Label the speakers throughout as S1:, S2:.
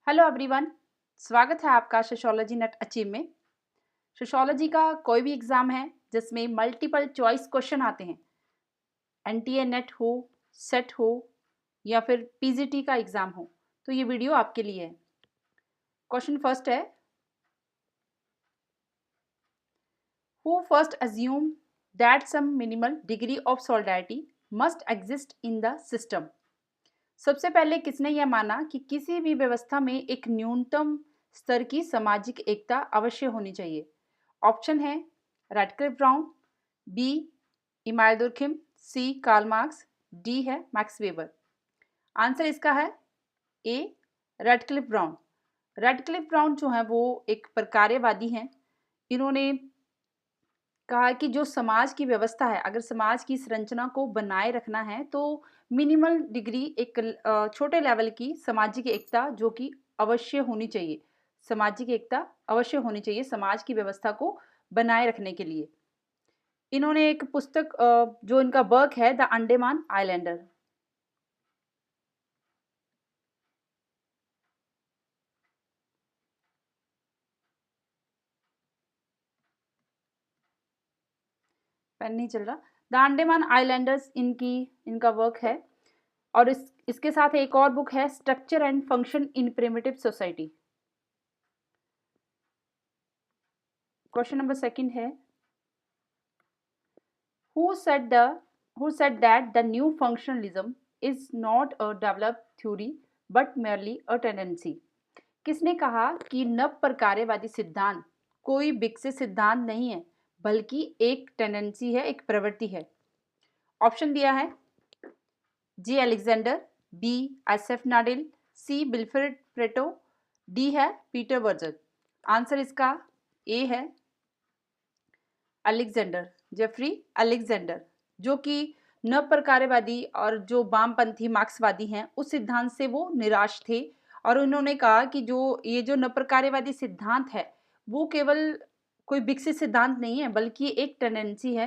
S1: Hello everyone. स्वागत है आपका सोशियोलॉजी नेट अचीव में। सोशियोलॉजी का कोई भी एग्ज़ाम है जिसमें मल्टीपल चॉइस क्वेश्चन आते हैं, एनटीए नेट हो, सेट हो या फिर पीजीटी का एग्ज़ाम हो, तो ये वीडियो आपके लिए है। क्वेश्चन फर्स्ट है, who first assume that some minimal degree of solidarity must exist in the system. सबसे पहले किसने यह माना कि किसी भी व्यवस्था में एक न्यूनतम स्तर की सामाजिक एकता अवश्य होनी चाहिए। ऑप्शन है Radcliffe Brown, B Emile Durkheim, C Karl Marx, D है मैक्स वेबर। आंसर इसका है A Radcliffe Brown. Radcliffe Brown जो है वो एक प्रकार्यवादी हैं। इन्होंने कहा कि जो समाज की व्यवस्था है, अगर समाज की संरचना को बनाए रखना है तो मिनिमल डिग्री एक छोटे लेवल की सामाजिक एकता जो कि अवश्य होनी चाहिए। सामाजिक एकता अवश्य होनी चाहिए समाज की व्यवस्था को बनाए रखने के लिए। इन्होंने एक पुस्तक जो इनका वर्क है द अंडमान आइलैंडर। पेन नहीं चल रहा। द अंडमान आइलैंडर्स इनका वर्क है। और इसके साथ एक और बुक है structure and function in primitive society. Question number second है, who said that the new functionalism is not a developed theory but merely a tendency। किसने कहा कि नव प्रकार्यवादी सिद्धांत कोई विकसित सिद्धांत नहीं है बल्कि एक टेंडेंसी है, एक प्रवृत्ति है। ऑप्शन दिया है जी अलेक्जेंडर, बी एसएफ नाडिल, सी विल्फ्रेड प्रेटो, डी है पीटर वर्जर। आंसर इसका ए है अलेक्जेंडर, जेफरी अलेक्जेंडर, जो कि नव प्रकार्यवादी और जो वामपंथी मार्क्सवादी हैं उस सिद्धांत से वो निराश थे। और उन्होंने कहा कि जो नव प्रकार्यवादी सिद्धांत है वो केवल कोई विकसित सिद्धांत नहीं है बल्कि एक टेंडेंसी है।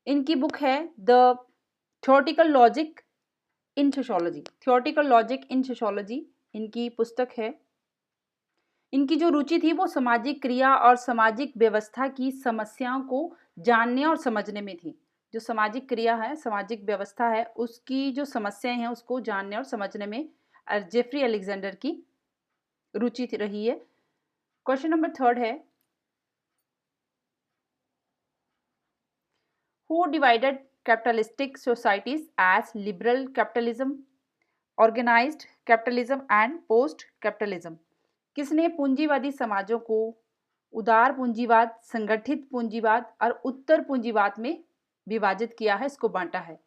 S1: इनकी बुक है the theoretical logic in sociology. Theoretical logic in sociology इनकी पुस्तक है। इनकी जो रुचि थी वो सामाजिक क्रिया और सामाजिक व्यवस्था की समस्याओं को जानने और समझने में थी। जो सामाजिक क्रिया है, सामाजिक व्यवस्था है, उसकी जो समस्याएं हैं उसको जानने और समझने में जेफरी अलेक्जेंडर की रुचि रही है। क्वेश्चन नंबर थर्ड है, who divided capitalistic societies as liberal capitalism, organised capitalism and post capitalism. किसने पूंजीवादी समाजों को उदार पूंजीवाद, संगठित पूंजीवाद और उत्तर पूंजीवाद में विभाजित किया है, इसको बांटा है।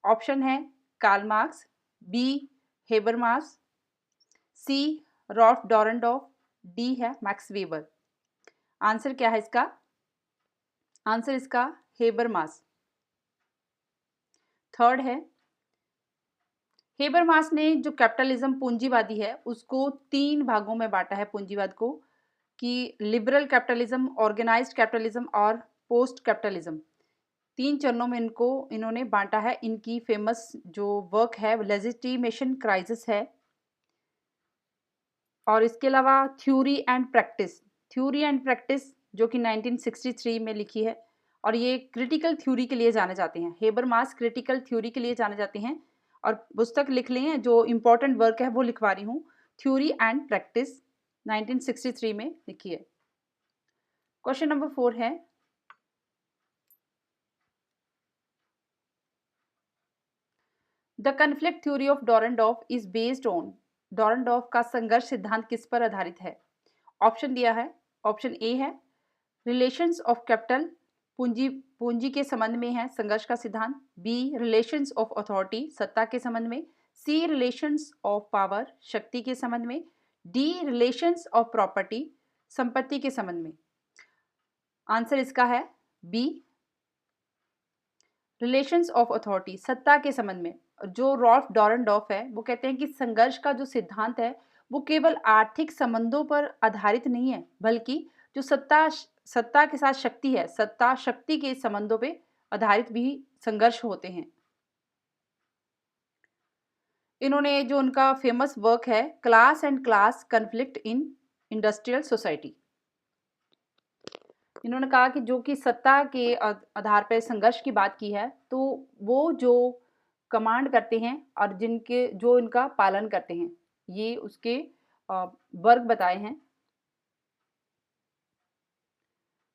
S1: ऑप्शन है कार्ल मार्क्स, बी हेबरमास, सी रॉल्फ डॉरेंडॉर्फ, डी है मैक्स वेबर। आंसर क्या है इसका? आंसर इसका हेबरमास। थर्ड है, हेबरमास ने जो कैपिटलिज्म पूंजीवादी है उसको 3 भागों में बांटा है पूंजीवाद को, कि लिबरल कैपिटलिज्म, ऑर्गेनाइज्ड कैपिटलिज्म और पोस्ट कैपिटलिज्म। 3 चरणों में इन्होंने बांटा है। इनकी फेमस जो वर्क है लेजिटिमेशन क्राइसिस है। और इसके अलावा थ्योरी एंड प्रैक्टिस जो कि 1963 में लिखी है। और ये क्रिटिकल थ्योरी के लिए जाने जाते हैं। हेबरमास क्रिटिकल थ्योरी के लिए जाने जाते हैं। और पुस्तक लिख लें, जो इम्पोर्टेंट वर्क है वो लिखवा रही हूँ, थ्योरी एंड प्रैक्टिस 1963 में लिखी है। क्वेश्चन नंबर 4 है, the conflict theory of Dahrendorf is based on. Dahrendorf का संघर्ष सिद्धांत किस पर आधारित है? ऑप्शन दिया है। ऑप्शन ए है रिलेशंस ऑफ कैपिटल, पूंजी के संबंध में है संघर्ष का सिद्धांत। बी रिलेशंस ऑफ अथॉरिटी, सत्ता के संबंध में। सी रिलेशंस ऑफ पावर, शक्ति के संबंध में। डी रिलेशंस ऑफ प्रॉपर्टी, संपत्ति के संबंध में। आंसर इसका है बी रिलेशंस ऑफ अथॉरिटी, सत्ता के संबंध में। जो रॉल्फ डॉरेंडॉर्फ है वो कहते हैं कि संघर्ष का जो सिद्धांत है वो केवल आर्थिक संबंधों पर आधारित नहीं है बल्कि जो सत्ता के साथ शक्ति है, सत्ता शक्ति के संबंधों पे आधारित भी संघर्ष होते हैं। इन्होंने जो उनका फेमस वर्क है class and class conflict in industrial society, इन्होंने कहा कि जो कि सत्ता के आधार पर संघर्ष की बात की है, तो वो जो कमांड करते हैं और जिनके जो इनका पालन करते हैं, ये उसके वर्ग बताए हैं।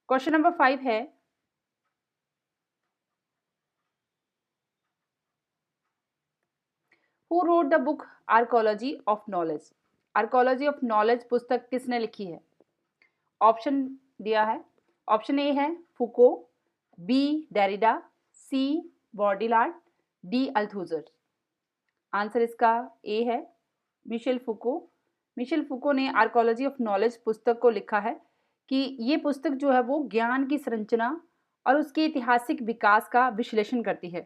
S1: क्वेश्चन नंबर 5 है, who wrote the book archaeology of knowledge? Archaeology of knowledge पुस्तक किसने लिखी है? ऑप्शन दिया है, ऑप्शन ए है फुको, बी डेरिडा, सी बॉडिलार्ड, डी अल्थुजर। आंसर इसका ए है मिशेल फुको। मिशेल फुको ने आर्कोलॉजी ऑफ नॉलेज पुस्तक को लिखा है कि ये पुस्तक जो है वो ज्ञान की संरचना और उसके ऐतिहासिक विकास का विश्लेषण करती है।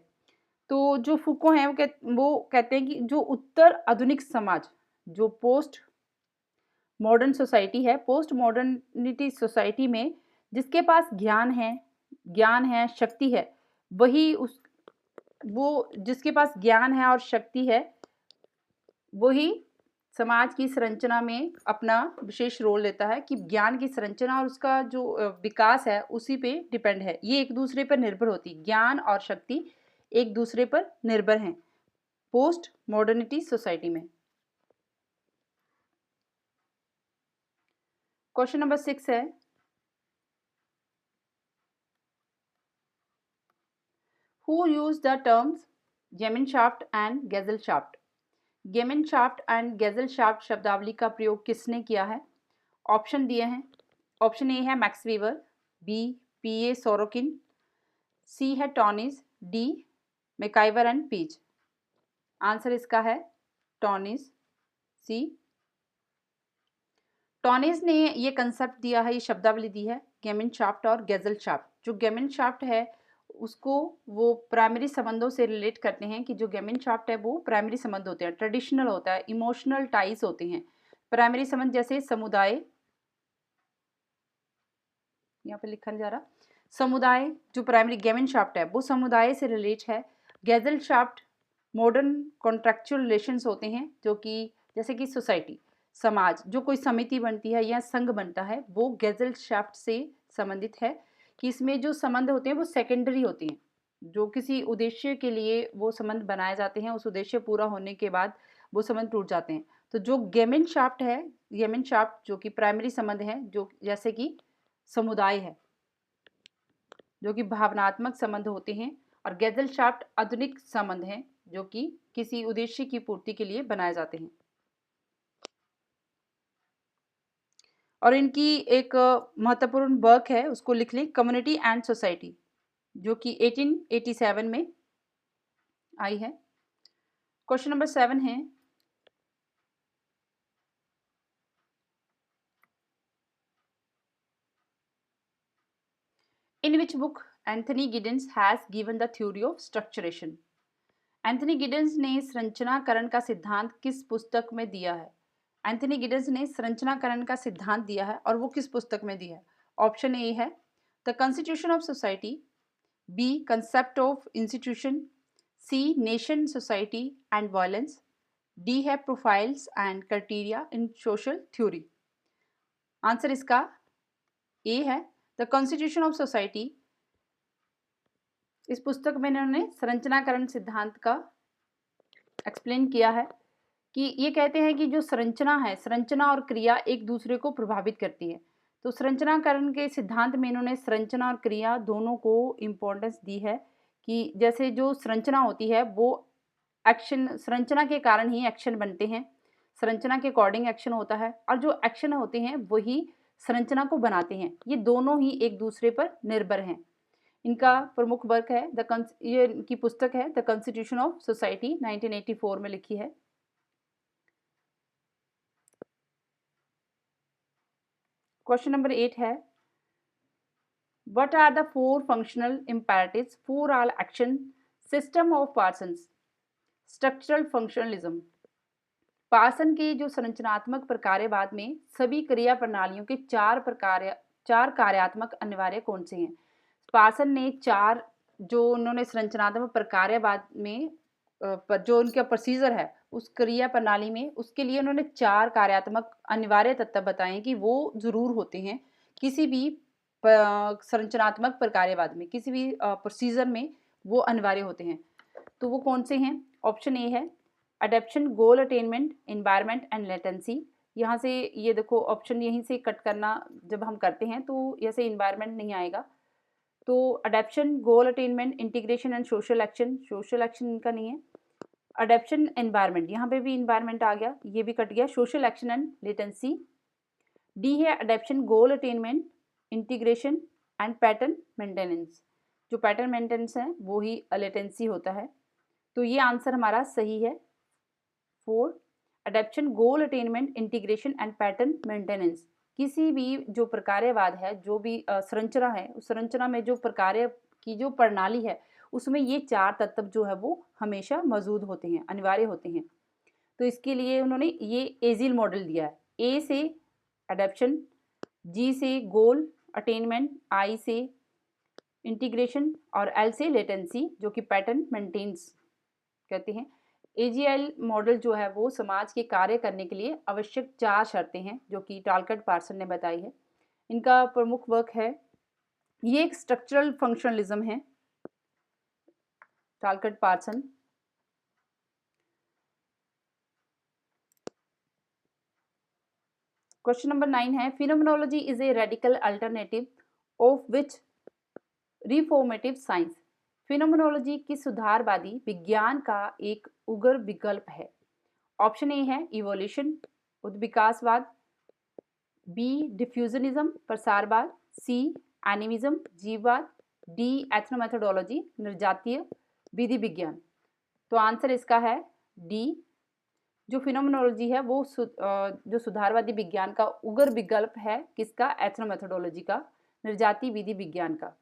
S1: तो जो फुको हैं वो कहते हैं कि जो उत्तर आधुनिक समाज, जो पोस्ट मॉडर्न सोसाइटी है, पोस्ट मॉडर्निटी सोसाइटी में जिसके पास ज्ञान है, शक्ति है, वो जिसके पास ज्ञान है और शक्ति है, वही समाज की संरचना में अपना विशेष रोल लेता है कि ज्ञान की संरचना और उसका जो विकास है उसी पे डिपेंड है। ये एक दूसरे पर निर्भर होती है, ज्ञान और शक्ति एक दूसरे पर निर्भर हैं पोस्ट मॉडर्निटी सोसाइटी में। क्वेश्चन नंबर 6 है, who use the terms Gemeinschaft and Gesellschaft? Gemeinschaft and Gesellschaft शब्दावली का प्रयोग किसने किया है? ऑप्शन दिए हैं, ऑप्शन ए है Max Weber, B P A Sorokin, C है Tonnies, D MacIver and Page. Answer इसका है टॉनिस, सी। टॉनिस ने ये कंसेप्ट दिया है, ये शब्दावली दी है गेमिनशाफ्ट और गेजलशाफ्ट। जो गेमिनशाफ्ट है उसको वो प्राइमरी संबंधों से रिलेट करते हैं कि जो गेमिनशाफ्ट है वो प्राइमरी संबंध होते हैं, ट्रेडिशनल होता है, इमोशनल टाइज होते हैं। प्राइमरी संबंध जैसे समुदाय, यहाँ पे लिखा नहीं जा रहा, समुदाय जो प्राइमरी गेमिनशाफ्ट है वो समुदाय से रिलेट है। गेजलशाफ्ट मॉडर्न कॉन्ट्रेक्चुअल रिलेशंस होते हैं, जो कि जैसे कि सोसाइटी, समाज, जो कोई समिति बनती है या संघ बनता है वो गेजलशाफ्ट से संबंधित है कि इसमें जो संबंध होते हैं वो सेकेंडरी होते हैं, जो किसी उद्देश्य के लिए वो संबंध बनाए जाते हैं, उस उद्देश्य पूरा होने के बाद वो संबंध टूट जाते हैं। तो जो गेमिनशाफ्ट है, गेमिनशाफ्ट जो कि प्राइमरी संबंध है, जो जैसे कि समुदाय है, जो कि भावनात्मक संबंध होते हैं, और गेजलशाफ्ट आधुनिक संबंध हैं जो कि किसी उद्देश्य की पूर्ति के लिए बनाए जाते हैं। और इनकी एक महत्वपूर्ण वर्क है, उसको लिख लें, कम्युनिटी एंड सोसाइटी, जो कि 1887 में आई है। क्वेश्चन नंबर 7 है, in which book Anthony Giddens has given the theory of structuration? Anthony Giddens ने संरचनाकरण का सिद्धांत किस पुस्तक में दिया है? एंथनी गिडेंस ने संरचनाकरण का सिद्धांत दिया है और वो किस पुस्तक में दिया है? ऑप्शन ए है the constitution of society, B concept of institution, C nation society and violence, D है profiles and criteria in social theory. Answer इसका ए है द कॉन्स्टिट्यूशन ऑफ सोसाइटी। इस पुस्तक में इन्होंने संरचनाकरण सिद्धांत का एक्सप्लेन किया है कि ये कहते हैं कि जो संरचना है, संरचना और क्रिया एक दूसरे को प्रभावित करती है। तो संरचनाकरण के सिद्धांत में इन्होंने संरचना और क्रिया दोनों को इम्पोर्टेंस दी है कि जैसे जो संरचना होती है वो एक्शन, संरचना के कारण ही एक्शन बनते हैं, संरचना के अकॉर्डिंग एक्शन होता है, और जो एक्शन होते हैं वही संरचना को बनाते हैं। ये दोनों ही एक दूसरे पर निर्भर हैं। इनका प्रमुख वर्क है ये इनकी पुस्तक है द कॉन्स्टिट्यूशन ऑफ सोसाइटी, 1984 में लिखी है। क्वेश्चन नंबर 8 है, what are the 4 functional imperatives for all action system of Parsons structural functionalism? Parson के जो संरचनात्मक प्रकार्यवाद में सभी क्रिया प्रणालियों के चार कार्यात्मक अनिवार्य कौन से हैं? पार्सन ने 4 जो उन्होंने संरचनात्मक प्रकार्यवाद में जो उनका प्रोसीजर है उस क्रिया प्रणाली में, उसके लिए उन्होंने 4 कार्यात्मक अनिवार्य तत्व बताए कि वो ज़रूर होते हैं किसी भी संरचनात्मक प्रकार्यवाद में, किसी भी प्रोसीजर में वो अनिवार्य होते हैं। तो वो कौन से हैं? ऑप्शन ए है adaptation, goal attainment, environment and latency. यहाँ से ये देखो ऑप्शन यहीं से कट करना जब हम करते हैं तो ऐसे एनवायरनमेंट नहीं आएगा। तो adaptation, goal attainment, integration and social action, social action इनका नहीं है। अडेप्शन, एनवायरनमेंट, यहाँ पे भी एनवायरनमेंट आ गया, ये भी कट गया। Social action and latency. D है adaptation, goal attainment, integration and pattern maintenance. जो पैटर्न मेंटेनेंस है वो ही लेटेंसी होता है। तो ये आंसर हमारा सही है 4, adaptation, goal attainment, integration and pattern maintenance. किसी भी जो प्रकार्यवाद है, जो भी संरचना है, उस संरचना में जो प्रकार्य की जो प्रणाली है उसमें ये 4 तत्व जो है वो हमेशा मौजूद होते हैं, अनिवार्य होते हैं। तो इसके लिए उन्होंने ये एजिल मॉडल दिया है। ए से अडेप्शन, जी से गोल अटेनमेंट, आई से इंटीग्रेशन और एल से लेटेंसी जो कि पैटर्न मेंटेन्स कहते हैं। एजीएल मॉडल जो है वो समाज के कार्य करने के लिए आवश्यक 4 शर्तें हैं जो कि टालकट पार्सन ने बताई है। इनका प्रमुख वर्क है, ये एक स्ट्रक्चरल फंक्शनलिज्म है, टालकट पार्सन। क्वेश्चन नंबर 9 है phenomenology is a radical alternative of which reformative science. Phenomenology की सुधारवादी विज्ञान का एक उग्र विकल्प है। ऑप्शन ए है इवोल्यूशन, उद्विकासवाद, बी डिफ्यूजनिज्म, प्रसारवाद, सी एनिमिज्म, जीववाद, डी एथनोमेथोडोलॉजी, निर्जातीय विधि विज्ञान। तो आंसर इसका है डी। जो फिनोमेनोलॉजी है वो जो सुधारवादी विज्ञान का उग्र विकल्प है, किसका? एथनोमेथोडोलॉजी का, निर्जातीय विधि विज्ञान का।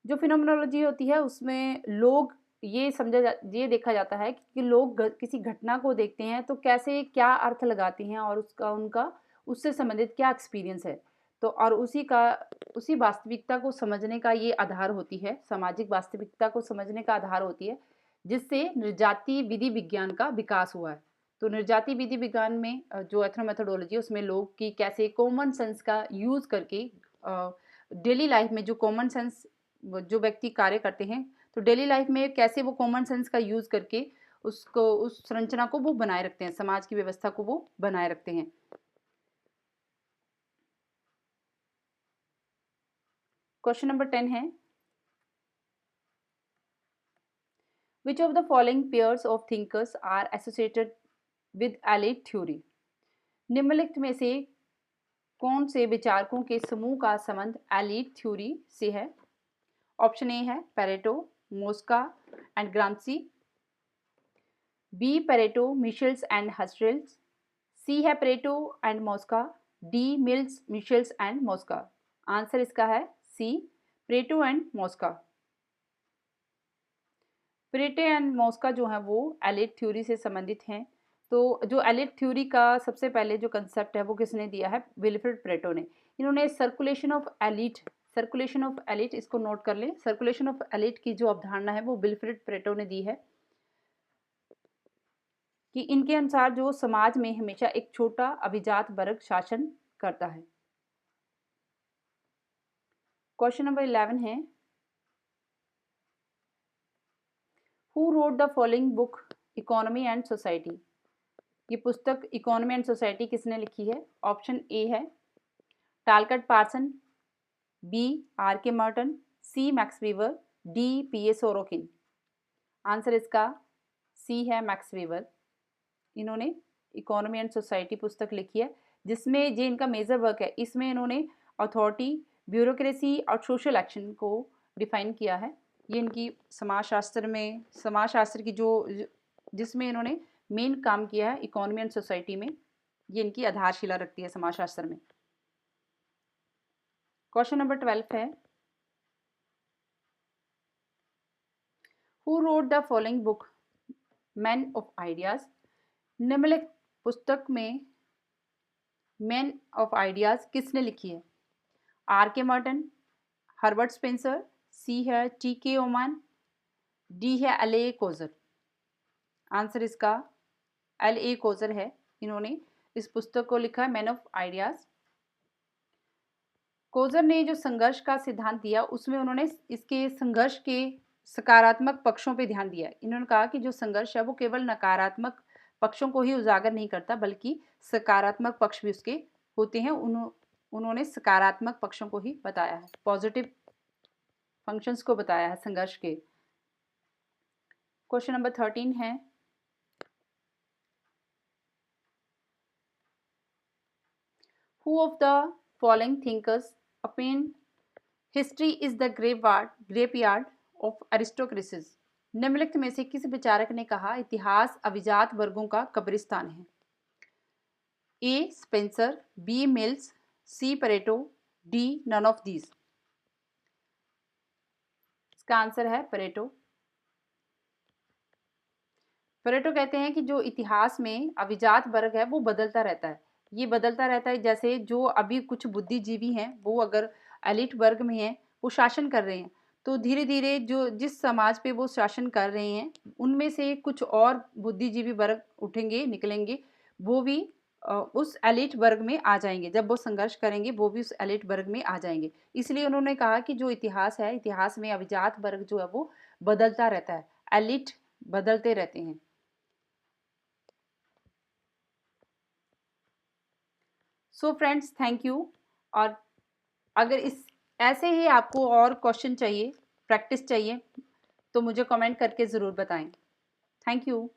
S1: जो फिनोमेनोलॉजी होती है उसमें लोग ये देखा जाता है कि लोग किसी घटना को देखते हैं तो कैसे क्या अर्थ लगाते हैं और उसका उनका उससे संबंधित क्या एक्सपीरियंस है। तो और उसी वास्तविकता को समझने का ये आधार होती है, सामाजिक वास्तविकता को समझने का आधार होती है, जिससे निर्जातीय विधि विज्ञान का विकास हुआ है। तो निर्जातीय विधि विज्ञान में जो एथनोमेथोडोलॉजी है उसमें लोग की कैसे कॉमन सेंस का यूज़ करके डेली लाइफ में जो कॉमन सेंस जो व्यक्ति कार्य करते हैं तो डेली लाइफ में कैसे वो कॉमन सेंस का यूज़ करके उसको उस संरचना को वो बनाए रखते हैं, समाज की व्यवस्था को वो बनाए रखते हैं। क्वेश्चन नंबर 10 है which of the following pairs of thinkers are associated with elite theory. निम्नलिखित में से कौन से विचारकों के समूह का संबंध एलिट थ्योरी से है? ऑप्शन ए है Pareto, Mosca and Gramsci, B Pareto, Michels and Hustels, C है Pareto and Mosca, D Mills, Michels and Mosca. Answer इसका है C, Pareto and Mosca. Pareto and Mosca जो है वो एलिट थ्योरी से संबंधित हैं। तो जो एलिट थ्योरी का सबसे पहले जो कंसेप्ट है वो किसने दिया है? विल्फ्रेड पेरेटो ने। इन्होंने सर्कुलेशन ऑफ एलिट इसको नोट कर लें। सर्कुलेशन ऑफ एलिट की जो अवधारणा है वो विल्फ्रेड पेरेटो ने दी है कि इनके अनुसार जो समाज में हमेशा एक छोटा अभिजात वर्ग शासन करता है। क्वेश्चन नंबर 11 है who wrote the following book economy and society. ये पुस्तक इकोनॉमी एंड सोसाइटी किसने लिखी है? ऑप्शन ए है Talcott Parson, B R K Merton, C Max Weber, D P A Sorokin. Answer इसका सी है मैक्स वीवर। इन्होंने इकोनॉमी एंड सोसाइटी पुस्तक लिखी है जिसमें जो इनका मेजर वर्क है इसमें इन्होंने अथॉरिटी, ब्यूरोक्रेसी और सोशल एक्शन को डिफाइन किया है। ये इनकी समाजशास्त्र की जो जिसमें इन्होंने मेन काम किया है इकोनॉमी एंड सोसाइटी में, ये इनकी आधारशिला रखती है समाजशास्त्र में। क्वेश्चन नंबर 12 है who wrote the following book man of ideas. निम्नलिखित पुस्तक में मैन ऑफ आइडियाज किसने लिखी है? Are K Marton, Herbert Spencer, सी है टी.के. ओमान, डी है एल.ए. कोज़र। आंसर इसका एल.ए. कोज़र है। इन्होंने इस पुस्तक को लिखा है मैन ऑफ आइडियाज़। कोज़र ने जो संघर्ष का सिद्धांत दिया उसमें उन्होंने इसके संघर्ष के सकारात्मक पक्षों पे ध्यान दिया। इन्होंने कहा कि जो संघर्ष है वो केवल नकारात्मक पक्षों को ही उजागर नहीं करता बल्कि सकारात्मक पक्ष भी उसके होते हैं। उन्होंने सकारात्मक पक्षों को ही बताया है, पॉजिटिव फंक्शंस को बताया है संघर्ष के। क्वेश्चन नंबर 13 है, who of the following thinkers opined history is the graveyard of aristocracies. निम्नलिखित में से किस विचारक ने कहा इतिहास अभिजात वर्गों का कब्रिस्तान है? A Spencer, B Mills, C Pareto, D none of these. इसका आंसर है परेटो। परेटो कहते हैं कि जो इतिहास में अभिजात वर्ग है वो बदलता रहता है। ये बदलता रहता है, जैसे जो अभी कुछ बुद्धिजीवी हैं वो अगर एलिट वर्ग में हैं, वो शासन कर रहे हैं, तो धीरे धीरे जो जिस समाज पे वो शासन कर रहे हैं उनमें से कुछ और बुद्धिजीवी वर्ग उठेंगे, निकलेंगे, वो भी उस एलिट वर्ग में आ जाएंगे। जब वो संघर्ष करेंगे वो भी उस एलिट वर्ग में आ जाएंगे। इसलिए उन्होंने कहा कि जो इतिहास है, इतिहास में अभिजात वर्ग जो है वो बदलता रहता है, एलिट बदलते रहते हैं। So friends, thank you. और अगर इस ऐसे ही आपको और क्वेश्चन चाहिए, प्रैक्टिस चाहिए, तो मुझे कमेंट करके ज़रूर बताएं। Thank you.